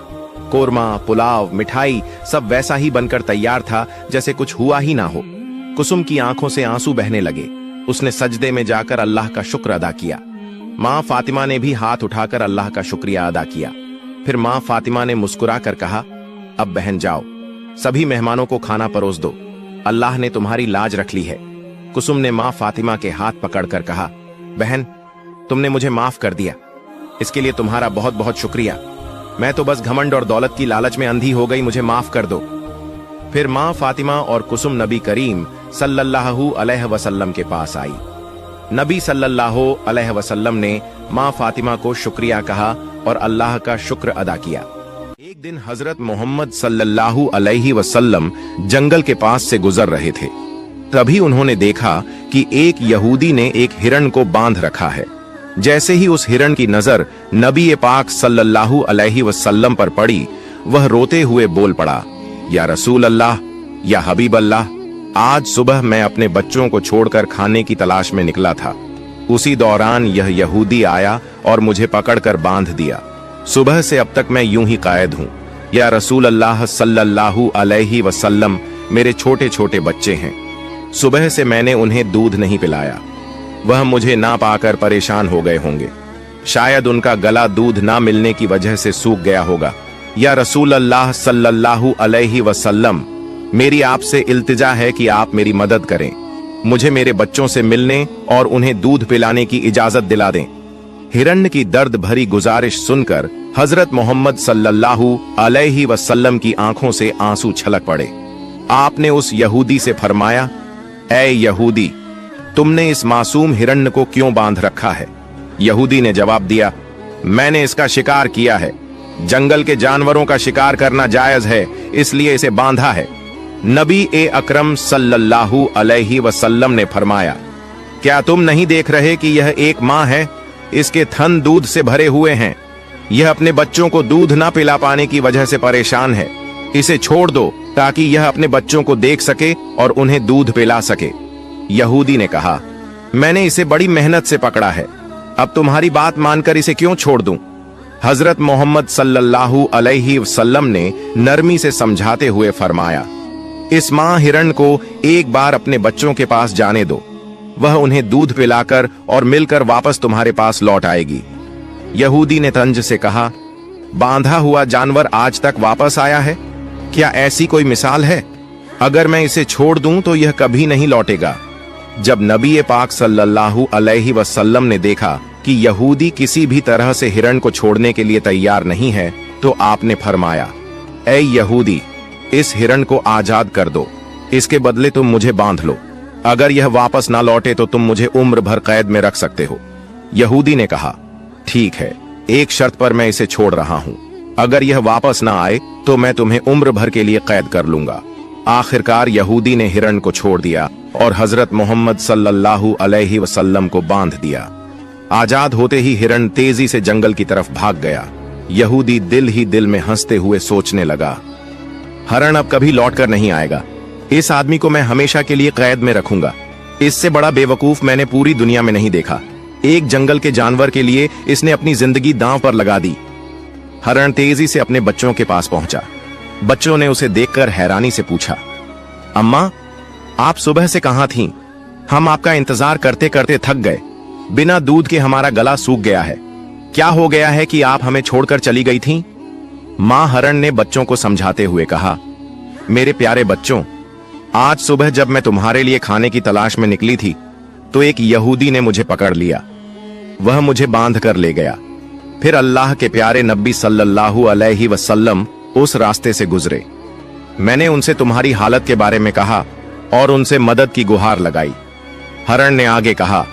कोरमा, पुलाव, मिठाई, सब वैसा ही बनकर तैयार था जैसे कुछ हुआ ही ना हो। कुसुम की आंखों से आंसू बहने लगे। उसने सजदे में जाकर अल्लाह का शुक्र अदा किया। माँ फातिमा ने भी हाथ उठाकर अल्लाह का शुक्रिया अदा किया। फिर माँ फातिमा ने मुस्कुराकर कहा, अब बहन जाओ, सभी मेहमानों को खाना परोस दो, अल्लाह ने तुम्हारी लाज रख ली है। कुसुम ने माँ फातिमा के हाथ पकड़कर कहा, बहन, तुमने मुझे माफ कर दिया, इसके लिए तुम्हारा बहुत बहुत शुक्रिया। मैं तो बस घमंड और दौलत की लालच में अंधी हो गई, मुझे माफ कर दो। फिर माँ फातिमा और कुसुम नबी करीम सल्लल्लाहु अलैहि वसल्लम के पास आई। नबी सल्लल्लाहु अलैहि वसल्लम ने माँ फातिमा को शुक्रिया कहा और अल्लाह का शुक्र अदा किया। एक दिन हजरत मोहम्मद सल्लल्लाहु अलैहि वसल्लम जंगल के पास से गुजर रहे थे। तभी उन्होंने देखा कि एक यहूदी ने एक हिरण को बांध रखा है। जैसे ही उस हिरण की नजर नबी पाक सल्लल्लाहु अलैहि वसल्लम पर पड़ी, वह रोते हुए बोल पड़ा, या रसूल अल्लाह, या हबीब अल्लाह, आज सुबह मैं अपने बच्चों को छोड़कर खाने की तलाश में निकला था। उसी दौरान यह यहूदी आया और मुझे पकड़कर बांध दिया। सुबह से अब तक मैं यूं ही कायद हूं। या रसूल अल्लाह सल्लल्लाहु अलैहि वसल्लम, मेरे छोटे छोटे बच्चे हैं, सुबह से मैंने उन्हें दूध नहीं पिलाया। वह मुझे ना पाकर परेशान हो गए होंगे, शायद उनका गला दूध ना मिलने की वजह से सूख गया होगा। या रसूल अल्लाह सल्लल्लाहु अलैहि वसल्लम, मेरी आपसे इल्तिजा है कि आप मेरी मदद करें, मुझे मेरे बच्चों से मिलने और उन्हें दूध पिलाने की इजाजत दिला दें। हिरण्य की दर्द भरी गुजारिश सुनकर हजरत मोहम्मद सल्लल्लाहु अलैहि वसल्लम की आंखों से आंसू छलक पड़े। आपने उस यहूदी से फरमाया, ऐ यहूदी, तुमने इस मासूम हिरण्य को क्यों बांध रखा है? यहूदी ने जवाब दिया, मैंने इसका शिकार किया है, जंगल के जानवरों का शिकार करना जायज है, इसलिए इसे बांधा है। नबी ए अकरम सल्लल्लाहु अलैहि वसल्लम ने फरमाया, क्या तुम नहीं देख रहे कि यह एक माँ है, इसके थन दूध से भरे हुए हैं, यह अपने बच्चों को दूध ना पिला पाने की वजह से परेशान है, इसे छोड़ दो ताकि यह अपने बच्चों को देख सके और उन्हें दूध पिला सके। यहूदी ने कहा, मैंने इसे बड़ी मेहनत से पकड़ा है, अब तुम्हारी बात मानकर इसे क्यों छोड़ दूं? हजरत मोहम्मद सल्लल्लाहु अलैहि वसल्लम ने नरमी से समझाते हुए फरमाया, इस मां हिरण को एक बार अपने बच्चों के पास जाने दो, वह उन्हें दूध पिलाकर और मिलकर वापस तुम्हारे पास लौट आएगी। यहूदी ने तंज से कहा, बांधा हुआ जानवर आज तक वापस आया है? क्या ऐसी कोई मिसाल है? अगर मैं इसे छोड़ दूं तो यह कभी नहीं लौटेगा। जब नबी पाक सल्लल्लाहु अलैहि वसल्लम ने देखा कि यहूदी किसी भी तरह से हिरण को छोड़ने के लिए तैयार नहीं है, तो आपने फरमाया, ऐ यहूदी, इस हिरण को आजाद कर दो, इसके बदले तुम मुझे बांध लो। अगर यह वापस ना लौटे तो तुम मुझे उम्र भर कैद में रख सकते हो। यहूदी ने कहा, ठीक है, एक शर्त पर मैं इसे छोड़ रहा हूं। अगर यह वापस ना आए तो मैं तुम्हें उम्र भर के लिए कैद कर लूंगा। आखिरकार यहूदी ने हिरण को छोड़ दिया और हजरत मोहम्मद सल्लल्लाहु अलैहि वसल्लम को बांध दिया। आजाद होते ही हिरण तेजी से जंगल की तरफ भाग गया। यहूदी दिल ही दिल में हंसते हुए सोचने लगा, हरण अब कभी लौट कर नहीं आएगा। इस आदमी को मैं हमेशा के लिए कैद में रखूंगा। इससे बड़ा बेवकूफ मैंने पूरी दुनिया में नहीं देखा। एक जंगल के जानवर के लिए इसने अपनी जिंदगी दांव पर लगा दी। हरण तेजी से अपने बच्चों के पास पहुंचा। बच्चों ने उसे देखकर हैरानी से पूछा, अम्मा, आप सुबह से कहां थीं? हम आपका इंतजार करते करते थक गए। बिना दूध के हमारा गला सूख गया है। क्या हो गया है कि आप हमें छोड़कर चली गई थीं? मां हरण ने बच्चों को समझाते हुए कहा, मेरे प्यारे बच्चों, आज सुबह जब मैं तुम्हारे लिए खाने की तलाश में निकली थी तो एक यहूदी ने मुझे पकड़ लिया। वह मुझे बांध कर ले गया। फिर अल्लाह के प्यारे नबी सल्लल्लाहु अलैहि वसल्लम उस रास्ते से गुजरे। मैंने उनसे तुम्हारी हालत के बारे में कहा और उनसे मदद की गुहार लगाई। हरण ने आगे कहा,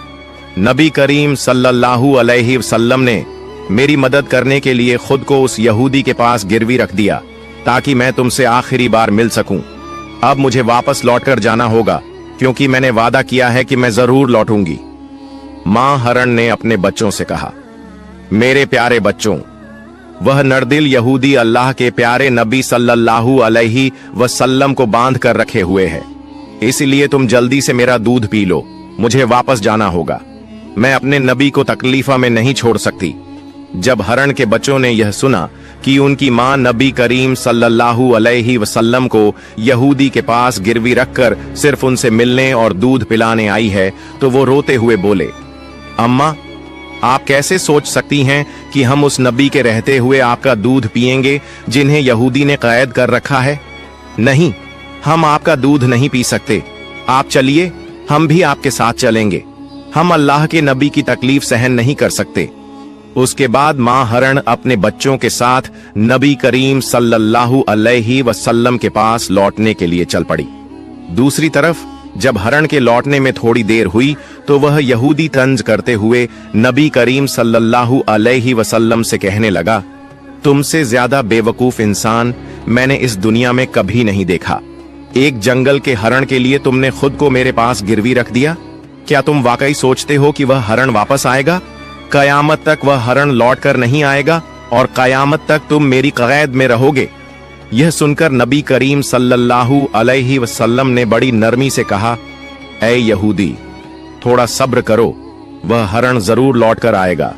नबी करीम सल्लल्लाहु अलैहि वसल्लम ने मेरी मदद करने के लिए खुद को उस यहूदी के पास गिरवी रख दिया ताकि मैं तुमसे आखिरी बार मिल सकूं। अब मुझे वापस लौटकर जाना होगा क्योंकि मैंने वादा किया है कि मैं जरूर लौटूंगी। मां हरण ने अपने बच्चों से कहा, मेरे प्यारे बच्चों, वह नरदिल यहूदी अल्लाह के प्यारे नबी सल्लल्लाहु अलैहि वसल्लम को बांध कर रखे हुए है। इसलिए तुम जल्दी से मेरा दूध पी लो। मुझे वापस जाना होगा। मैं अपने नबी को तकलीफा में नहीं छोड़ सकती। जब हरण के बच्चों ने यह सुना कि उनकी मां नबी करीम सल्लल्लाहु अलैहि वसल्लम को यहूदी के पास गिरवी रखकर सिर्फ उनसे मिलने और दूध पिलाने आई है तो वो रोते हुए बोले, अम्मा, आप कैसे सोच सकती हैं कि हम उस नबी के रहते हुए आपका दूध पिएंगे जिन्हें यहूदी ने कैद कर रखा है? नहीं, हम आपका दूध नहीं पी सकते। आप चलिए, हम भी आपके साथ चलेंगे। हम अल्लाह के नबी की तकलीफ सहन नहीं कर सकते। उसके बाद मां हरण अपने बच्चों के साथ नबी करीम सल्लल्लाहु अलैहि वसल्लम के पास लौटने के लिए चल पड़ी। दूसरी तरफ जब हरण के लौटने में थोड़ी देर हुई तो वह यहूदी तंज करते हुए नबी करीम सल्लल्लाहु अलैहि वसल्लम से कहने लगा, तुमसे ज्यादा बेवकूफ इंसान मैंने इस दुनिया में कभी नहीं देखा। एक जंगल के हरण के लिए तुमने खुद को मेरे पास गिरवी रख दिया। क्या तुम वाकई सोचते हो कि वह हरण वापस आएगा? कयामत तक वह हरण लौट कर नहीं आएगा और कयामत तक तुम मेरी कैद में रहोगे। यह सुनकर नबी करीम सल्लल्लाहु अलैहि वसल्लम ने बड़ी नरमी से कहा, ऐ यहूदी, थोड़ा सब्र करो, वह हरण जरूर लौट कर आएगा।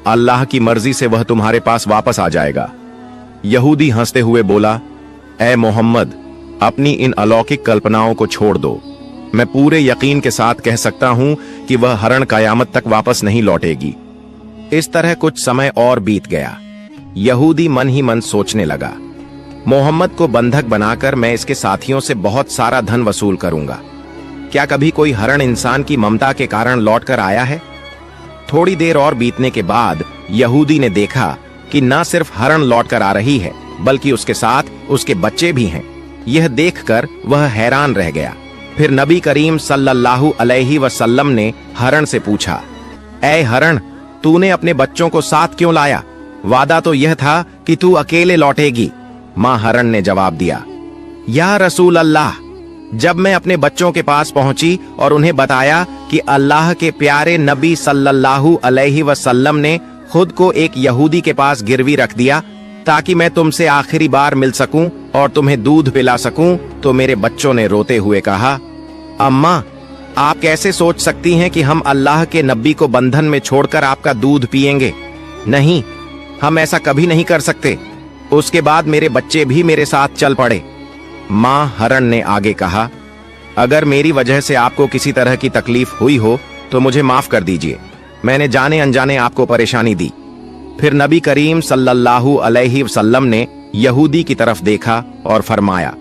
अल्लाह की मर्जी से वह तुम्हारे पास वापस आ जाएगा। यहूदी हंसते हुए बोला, ऐ मोहम्मद, अपनी इन अलौकिक कल्पनाओं को छोड़ दो। मैं पूरे यकीन के साथ कह सकता हूं कि वह हरण कयामत तक वापस नहीं लौटेगी। इस तरह कुछ समय और बीत गया। यहूदी मन ही मन सोचने लगा, मोहम्मद को बंधक बनाकर मैं इसके साथियों से बहुत सारा धन वसूल करूंगा। क्या कभी कोई हरण इंसान की ममता के कारण लौट कर आया है? थोड़ी देर और बीतने के बाद यहूदी ने देखा कि न सिर्फ हरण लौट कर आ रही है बल्कि उसके साथ उसके बच्चे भी हैं। यह देखकर वह हैरान रह गया। फिर नबी करीम सल्लल्लाहु अलैहि वसल्लम ने हरण से पूछा, ऐ हरण, तूने अपने बच्चों को साथ क्यों लाया? वादा तो यह था कि तू अकेले लौटेगी। मां हरण ने जवाब दिया, या रसूल अल्लाह, जब मैं अपने बच्चों के पास पहुंची और उन्हें बताया कि अल्लाह के प्यारे नबी सल्लल्लाहु अलैहि वसल्लम ने खुद को एक यहूदी के पास गिरवी रख दिया ताकि मैं तुमसे आखिरी बार मिल सकूं और तुम्हें दूध पिला सकूं, तो मेरे बच्चों ने रोते हुए कहा, अम्मा, आप कैसे सोच सकती हैं कि हम अल्लाह के नबी को बंधन में छोड़कर आपका दूध पिएंगे? नहीं, हम ऐसा कभी नहीं कर सकते। उसके बाद मेरे बच्चे भी मेरे साथ चल पड़े। मां हरण ने आगे कहा, अगर मेरी वजह से आपको किसी तरह की तकलीफ हुई हो तो मुझे माफ कर दीजिए। मैंने जाने अनजाने आपको परेशानी दी। फिर नबी करीम सल्लल्लाहु अलैहि वसल्लम ने यहूदी की तरफ देखा और फरमाया,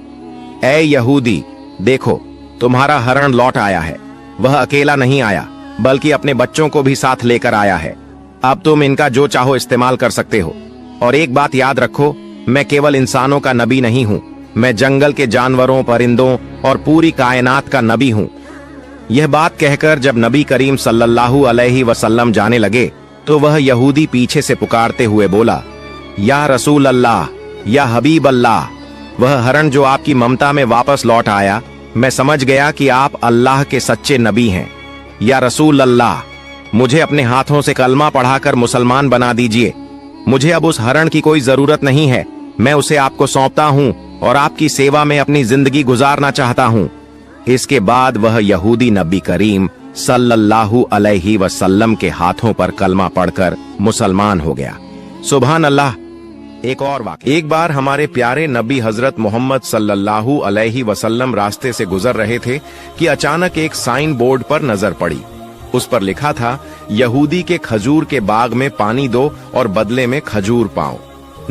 ऐ यहूदी, देखो, तुम्हारा हरण लौट आया है। वह अकेला नहीं आया बल्कि अपने बच्चों को भी साथ लेकर आया है। अब तुम इनका जो चाहो इस्तेमाल कर सकते हो। और एक बात याद रखो, मैं केवल इंसानों का नबी नहीं हूं, मैं जंगल के जानवरों, परिंदों और पूरी कायनात का नबी हूं। यह बात कहकर जब नबी करीम सल्लल्लाहु अलैहि वसल्लम जाने लगे तो वह यहूदी पीछे से पुकारते हुए बोला, या रसूल अल्लाह, या हबीब अल्लाह। वह हरण जो आपकी ममता में वापस लौट आया, मैं समझ गया कि आप अल्लाह के सच्चे नबी हैं। या रसूल अल्लाह, मुझे अपने हाथों से कलमा पढ़ाकर मुसलमान बना दीजिए। मुझे अब उस हरण की कोई जरूरत नहीं है, मैं उसे आपको सौंपता हूँ और आपकी सेवा में अपनी जिंदगी गुजारना चाहता हूँ। इसके बाद वह यहूदी नबी करीम सल्लल्लाहु अलैहि वसल्लम के हाथों पर कलमा पढ़कर मुसलमान हो गया। सुभान अल्लाह। एक और वाक़या, एक बार हमारे प्यारे नबी हजरत मोहम्मद सल्लल्लाहु अलैहि वसल्लम रास्ते से गुजर रहे थे कि अचानक एक साइन बोर्ड पर नजर पड़ी। उस पर लिखा था, यहूदी के खजूर के बाग में पानी दो और बदले में खजूर पाओ।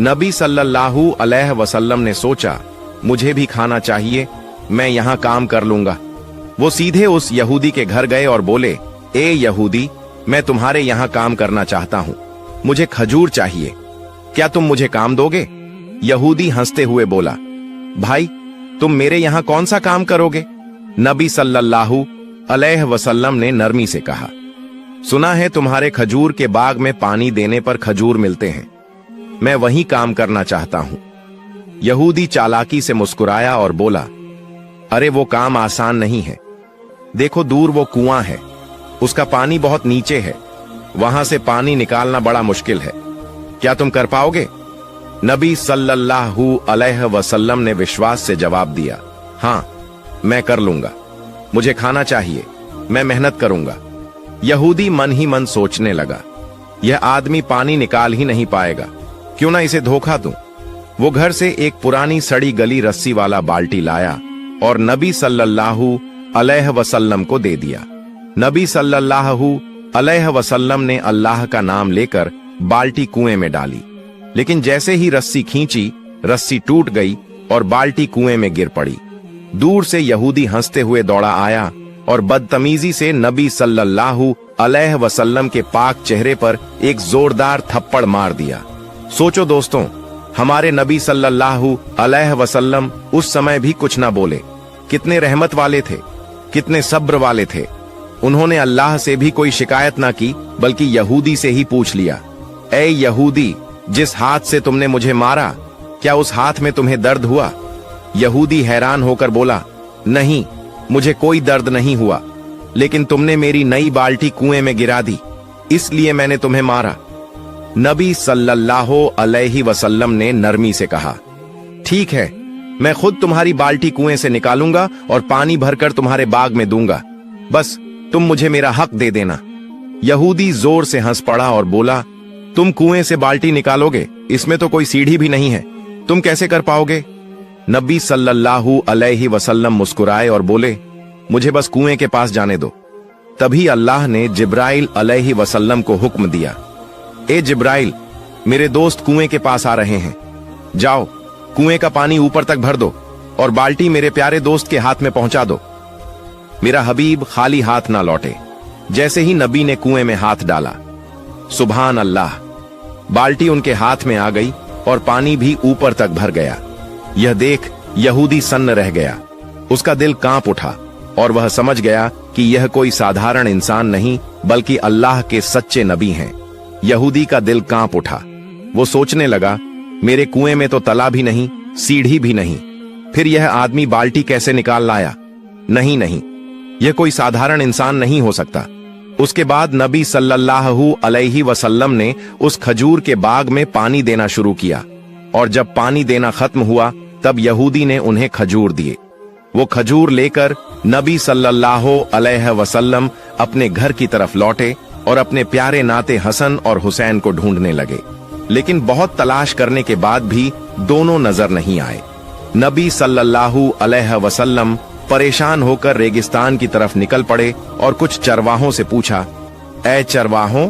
नबी सल्लल्लाहु अलैहि वसल्लम ने सोचा, मुझे भी खाना चाहिए, मैं यहाँ काम कर लूंगा। वो सीधे उस यहूदी के घर गए और बोले, ए यहूदी, मैं तुम्हारे यहाँ काम करना चाहता हूँ, मुझे खजूर चाहिए, क्या तुम मुझे काम दोगे? यहूदी हंसते हुए बोला, भाई तुम मेरे यहाँ कौन सा काम करोगे? नबी सल्लल्लाहु अलैहि वसल्लम ने नरमी से कहा, सुना है तुम्हारे खजूर के बाग में पानी देने पर खजूर मिलते हैं, मैं वहीं काम करना चाहता हूं। यहूदी चालाकी से मुस्कुराया और बोला, अरे वो काम आसान नहीं है, देखो दूर वो कुआं है, उसका पानी बहुत नीचे है, वहां से पानी निकालना बड़ा मुश्किल है, क्या तुम कर पाओगे? नबी सल्लल्लाहु अलैहि वसल्लम ने विश्वास से जवाब दिया, हां मैं कर लूंगा, मुझे खाना चाहिए, मैं मेहनत करूंगा। यहूदी मन ही मन सोचने लगा, यह आदमी पानी निकाल ही नहीं पाएगा, क्यों ना इसे धोखा दूं। वो घर से एक पुरानी सड़ी गली रस्सी वाला बाल्टी लाया और नबी सल्लल्लाहु अलैहि वसल्लम को दे दिया। नबी सल्लल्लाहु अलैहि वसल्लम ने अल्लाह का नाम लेकर बाल्टी कुएं में डाली, लेकिन जैसे ही रस्सी खींची, रस्सी टूट गई और बाल्टी कुएं में गिर पड़ी। दूर से यहूदी हंसते हुए दौड़ा आया और बदतमीजी से नबी सल्लल्लाहु अलैहि वसल्लम के पाक चेहरे पर एक जोरदार थप्पड़ मार दिया। सोचो दोस्तों, हमारे नबी सल्लल्लाहु अलैहि वसल्लम उस समय भी कुछ ना बोले, कितने रहमत वाले थे, कितने सब्र वाले थे। उन्होंने अल्लाह से भी कोई शिकायत ना की, बल्कि यहूदी से ही पूछ लिया, ऐ यहूदी, जिस हाथ से तुमने मुझे मारा, क्या उस हाथ में तुम्हें दर्द हुआ? यहूदी हैरान होकर बोला, नहीं, मुझे कोई दर्द नहीं हुआ, लेकिन तुमने मेरी नई बाल्टी कुएं में गिरा दी, इसलिए मैंने तुम्हें मारा। नबी सल्लल्लाहु अलैहि वसल्लम ने नरमी से कहा, ठीक है, मैं खुद तुम्हारी बाल्टी कुएं से निकालूंगा और पानी भरकर तुम्हारे बाग में दूंगा, बस तुम मुझे मेरा हक दे देना। यहूदी जोर से हंस पड़ा और बोला, तुम कुएं से बाल्टी निकालोगे? इसमें तो कोई सीढ़ी भी नहीं है, तुम कैसे कर पाओगे? नबी सल्लल्लाहु अलैहि वसल्लम मुस्कुराए और बोले, मुझे बस कुएं के पास जाने दो। तभी अल्लाह ने जिब्राइल अलैहि वसल्लम को हुक्म दिया, ए जिब्राइल, मेरे दोस्त कुएं के पास आ रहे हैं, जाओ कुएं का पानी ऊपर तक भर दो और बाल्टी मेरे प्यारे दोस्त के हाथ में पहुंचा दो। मेरा हबीब खाली हाथ ना लौटे। जैसे ही नबी ने कुएं में हाथ डाला, सुभान अल्लाह, बाल्टी उनके हाथ में आ गई और पानी भी ऊपर तक भर गया। यह देख यहूदी सन्न रह गया, उसका दिल कांप उठा और वह समझ गया कि यह कोई साधारण इंसान नहीं, बल्कि अल्लाह के सच्चे नबी हैं। यहूदी का दिल कांप उठा, वो सोचने लगा, मेरे कुएं में तो तला भी नहीं, सीढ़ी भी नहीं, फिर यह आदमी बाल्टी कैसे निकाल लाया? नहीं नहीं, यह कोई साधारण इंसान नहीं हो सकता। उसके बाद नबी सल्लल्लाहु अलैहि वसल्लम ने उस खजूर के बाग में पानी देना शुरू किया और जब पानी देना खत्म हुआ तब यहूदी ने उन्हें खजूर दिए। वो खजूर लेकर नबी सल्लल्लाहु अलैहि वसल्लम अपने घर की तरफ लौटे और अपने प्यारे नाते हसन और हुसैन को ढूंढने लगे, लेकिन बहुत तलाश करने के बाद भी दोनों नजर नहीं आए। नबी सल्लल्लाहु अलैहि वसल्लम परेशान होकर रेगिस्तान की तरफ निकल पड़े और कुछ चरवाहों से पूछा, ऐ चरवाहों,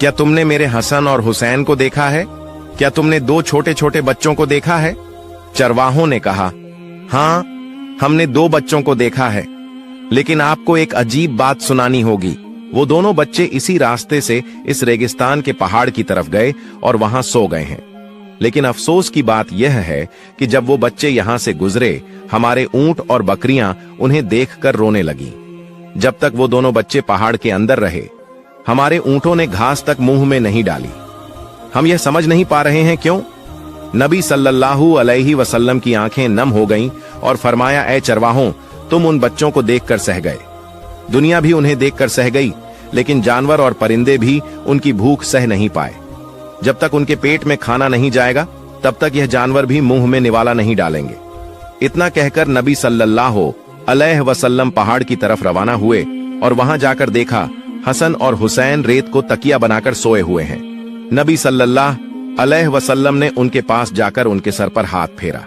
क्या तुमने मेरे हसन और हुसैन को देखा है? क्या तुमने दो छोटे छोटे बच्चों को देखा है? चरवाहों ने कहा, हाँ, हमने दो बच्चों को देखा है, लेकिन आपको एक अजीब बात सुनानी होगी। वो दोनों बच्चे इसी रास्ते से इस रेगिस्तान के पहाड़ की तरफ गए और वहां सो गए हैं, लेकिन अफसोस की बात यह है कि जब वो बच्चे यहां से गुजरे, हमारे ऊंट और बकरियां उन्हें देखकर रोने लगी। जब तक वो दोनों बच्चे पहाड़ के अंदर रहे, हमारे ऊंटों ने घास तक मुंह में नहीं डाली। हम यह समझ नहीं पा रहे हैं क्यों। नबी सल्लल्लाहु अलैहि वसल्लम की आंखें नम हो गईं और फरमाया, ऐ चरवाहों, तुम उन बच्चों को देखकर सह गए। दुनिया भी उन्हें देखकर सह गई, लेकिन जानवर और परिंदे भी उनकी भूख सह नहीं पाए। जब तक उनके पेट में खाना नहीं जाएगा, तब तक यह जानवर भी मुंह में निवाला नहीं डालेंगे। इतना कहकर नबी सल्लल्लाहु अलैहि वसल्लम पहाड़ की तरफ रवाना हुए और वहां जाकर देखा हसन और हुसैन रेत को तकिया बनाकर सोए हुए हैं। नबी सल्लल्लाहु अलैहि वसल्लम ने उनके पास जाकर उनके सर पर हाथ फेरा।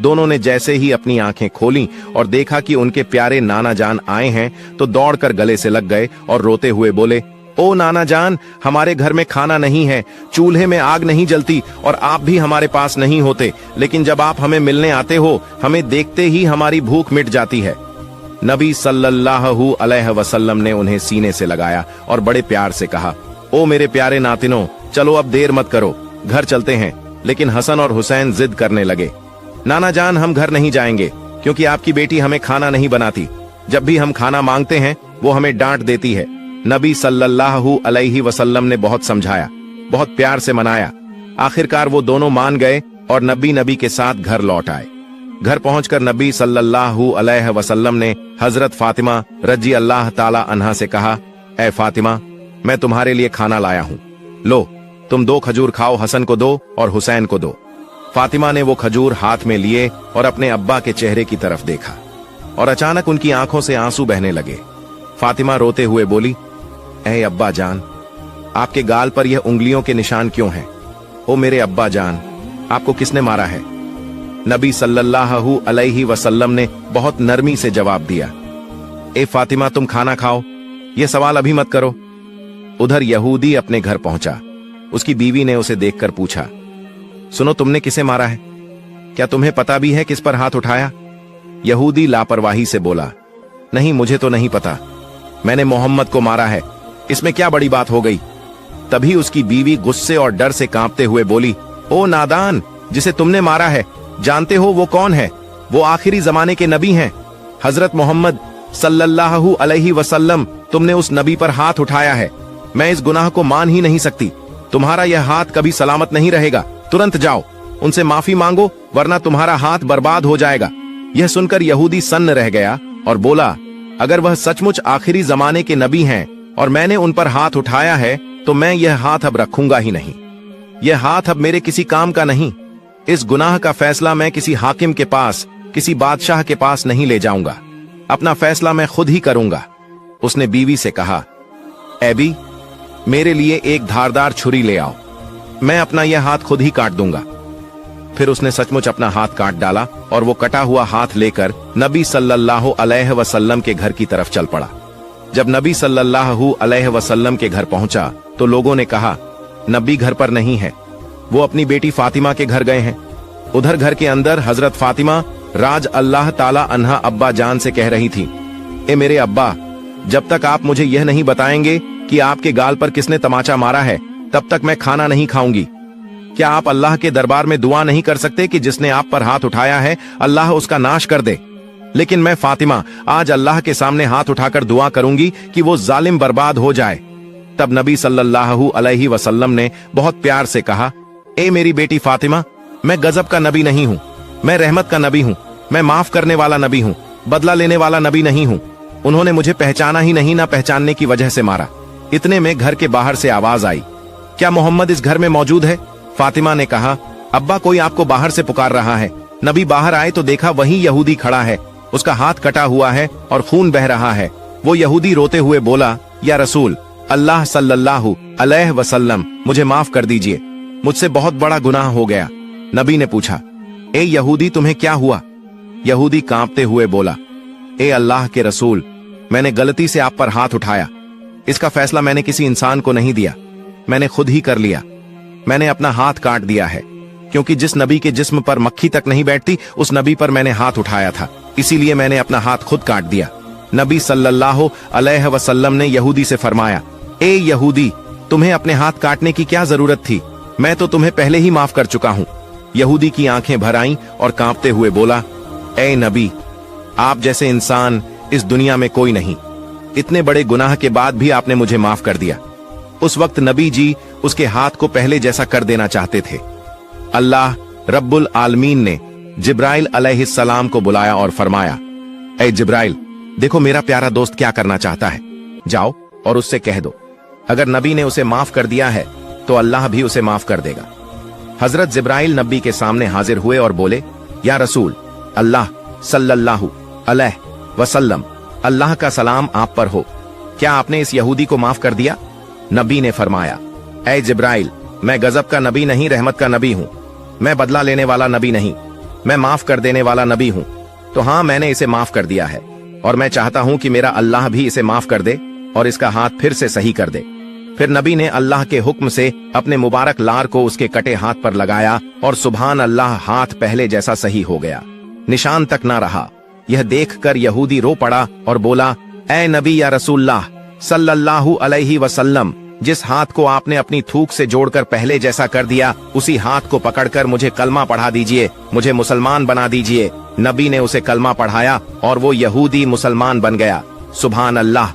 दोनों ने जैसे ही अपनी आंखें खोलीं और देखा कि उनके प्यारे नाना जान आए हैं, तो दौड़कर गले से लग गए और रोते हुए बोले, ओ नाना जान, हमारे घर में खाना नहीं है, चूल्हे में आग नहीं जलती और आप भी हमारे पास नहीं होते, लेकिन जब आप हमें मिलने आते हो, हमें देखते ही हमारी भूख मिट जाती है। नबी सल्लल्लाहु अलैहि वसल्लम ने उन्हें सीने से लगाया और बड़े प्यार से कहा, ओ मेरे प्यारे नातिनों, चलो अब देर मत करो, घर चलते हैं। लेकिन हसन और हुसैन जिद करने लगे, नाना जान, हम घर नहीं जाएंगे, क्योंकि आपकी बेटी हमें खाना नहीं बनाती। जब भी हम खाना मांगते हैं, वो हमें डांट देती है। नबी सल्लल्लाहु अलैहि वसल्लम ने बहुत समझाया, बहुत प्यार से मनाया। आखिरकार वो दोनों मान गए और नबी के साथ घर लौट आए। घर पहुंचकर नबी सल्लल्लाहु अलैहि वसल्लम ने हजरत फातिमा रजी अल्लाह ताला अन्हा से कहा, ऐ फातिमा, मैं तुम्हारे लिए खाना लाया हूं, लो तुम 2 खजूर खाओ, हसन को दो और हुसैन को दो। फातिमा ने वो खजूर हाथ में लिए और अपने अब्बा के चेहरे की तरफ देखा और अचानक उनकी आंखों से आंसू बहने लगे। फातिमा रोते हुए बोली, ऐ अब्बा जान, आपके गाल पर यह उंगलियों के निशान क्यों हैं? ओ मेरे अब्बा जान, आपको किसने मारा है? नबी सल्लल्लाहु अलैहि वसल्लम ने बहुत नरमी से जवाब दिया, ए फातिमा, तुम खाना खाओ, यह सवाल अभी मत करो। उधर यहूदी अपने घर पहुंचा। उसकी बीवी ने उसे देखकर पूछा, सुनो, तुमने किसे मारा है? क्या तुम्हें पता भी है किस पर हाथ उठाया? यहूदी लापरवाही से बोला, नहीं, मुझे तो नहीं पता, मैंने मोहम्मद को मारा है, इसमें क्या बड़ी बात हो गई? तभी उसकी बीवी गुस्से और डर से कांपते हुए बोली, ओ नादान, जिसे तुमने मारा है, जानते हो वो कौन है? वो आखिरी जमाने के नबी हैं, हजरत मोहम्मद सल्लल्लाहु अलैहि वसल्लम। तुमने उस नबी पर हाथ उठाया है, मैं इस गुनाह को मान ही नहीं सकती। तुम्हारा यह हाथ कभी सलामत नहीं रहेगा, तुरंत जाओ, उनसे माफी मांगो, वरना तुम्हारा हाथ बर्बाद हो जाएगा। यह सुनकर यहूदी सन्न रह गया और बोला, अगर वह सचमुच आखिरी जमाने के नबी हैं और मैंने उन पर हाथ उठाया है, तो मैं यह हाथ अब रखूंगा ही नहीं। यह हाथ अब मेरे किसी काम का नहीं। इस गुनाह का फैसला मैं किसी हाकिम के पास, किसी बादशाह के पास नहीं ले जाऊंगा, अपना फैसला मैं खुद ही करूंगा। उसने बीवी से कहा, एबी, मेरे लिए एक धारदार छुरी ले आओ, मैं अपना यह हाथ खुद ही काट दूंगा। फिर उसने सचमुच अपना हाथ काट डाला और वो कटा हुआ हाथ लेकर नबी सल्लल्लाहु अलैहि वसल्लम के घर की तरफ चल पड़ा। जब नबी सल्लल्लाहु अलैहि वसल्लम के घर पहुंचा तो लोगों ने कहा, नबी घर पर नहीं है, वो अपनी बेटी फातिमा के घर गए हैं। उधर घर के अंदर हजरत फातिमा राज अल्लाह ताला अन्हा अब्बा जान से कह रही थी, ए मेरे अब्बा, जब तक आप मुझे यह नहीं बताएंगे कि आपके गाल पर किसने तमाचा मारा है, तब तक मैं खाना नहीं खाऊंगी। क्या आप अल्लाह के दरबार में दुआ नहीं कर सकते कि जिसने आप पर हाथ उठाया है, अल्लाह उसका नाश कर दे? लेकिन मैं फातिमा आज अल्लाह के सामने हाथ उठाकर दुआ करूंगी कि वो जालिम बर्बाद हो जाए। तब नबी सल्लल्लाहु अलैहि वसल्लम ने बहुत प्यार से कहा, ए मेरी बेटी फातिमा, मैं गजब का नबी नहीं हूं, मैं रहमत का नबी हूं, मैं माफ करने वाला नबी हूं, बदला लेने वाला नबी नहीं हूं। उन्होंने मुझे पहचाना ही नहीं, ना पहचानने की वजह से मारा। इतने में घर के बाहर से आवाज आई, क्या मोहम्मद इस घर में मौजूद है? फातिमा ने कहा, अब्बा, कोई आपको बाहर से पुकार रहा है। नबी बाहर आए तो देखा वही यहूदी खड़ा है, उसका हाथ कटा हुआ है और खून बह रहा है। वो यहूदी रोते हुए बोला, या रसूल अल्लाह सल्लल्लाहु अलैहि वसल्लम, मुझे माफ कर दीजिए, मुझसे बहुत बड़ा गुनाह हो गया। नबी ने पूछा, ए यहूदी, तुम्हें क्या हुआ? यहूदी कांपते हुए बोला, ए अल्लाह के रसूल, मैंने गलती से आप पर हाथ उठाया, इसका फैसला मैंने किसी इंसान को नहीं दिया, मैंने खुद ही कर लिया। मैंने अपना हाथ काट दिया है, क्योंकि जिस नबी के जिस्म पर मक्खी तक नहीं बैठती, उस नबी पर मैंने हाथ उठाया था, इसीलिए मैंने अपना हाथ खुद काट दिया। नबी सल्लल्लाहु अलैहि वसल्लम ने यहूदी से फरमाया, ए यहूदी, तुम्हें अपने हाथ काटने की क्या जरूरत थी? मैं तो तुम्हें पहले ही माफ कर चुका हूं। यहूदी की आंखें भर आईं और कांपते हुए बोला, ए नबी, आप जैसे इंसान इस दुनिया में कोई नहीं। इतने बड़े गुनाह के बाद भी आपने मुझे माफ कर दिया। उस वक्त नबी जी उसके हाथ को पहले जैसा कर देना चाहते थे। अल्लाह रब्बुल आलमीन ने जिब्राइल अलैहिस्सलाम को बुलाया और फरमाया, ऐ जिब्राइल, देखो मेरा प्यारा दोस्त क्या करना चाहता है, जाओ और उससे कह दो अगर नबी ने उसे माफ कर दिया है तो अल्लाह भी उसे माफ कर देगा। हजरत जिब्राइल नबी के सामने हाजिर हुए और बोले, या रसूल अल्लाह सल्लल्लाहु अलैहि वसल्लम, अल्लाह का सलाम आप पर हो, क्या आपने इस यहूदी को माफ कर दिया? नबी ने फरमाया, ऐ जिब्राइल, मैं गजब का नबी नहीं, रहमत का नबी हूं। मैं बदला लेने वाला नबी नहीं, मैं माफ कर देने वाला नबी हूं। तो हाँ, मैंने इसे माफ कर दिया है और मैं चाहता हूं कि मेरा अल्लाह भी इसे माफ कर दे और इसका हाथ फिर से सही कर दे। फिर नबी ने अल्लाह के हुक्म से अपने मुबारक लार को उसके कटे हाथ पर लगाया और सुभान अल्लाह, हाथ पहले जैसा सही हो गया, निशान तक ना रहा। यह देखकर यहूदी रो पड़ा और बोला, ऐ नबी या रसूलल्लाह सल्लल्लाहु अलैहि वसल्लम, जिस हाथ को आपने अपनी थूक से जोड़कर पहले जैसा कर दिया, उसी हाथ को पकड़कर मुझे कलमा पढ़ा दीजिए, मुझे मुसलमान बना दीजिए। नबी ने उसे कलमा पढ़ाया और वो यहूदी मुसलमान बन गया। सुभान अल्लाह।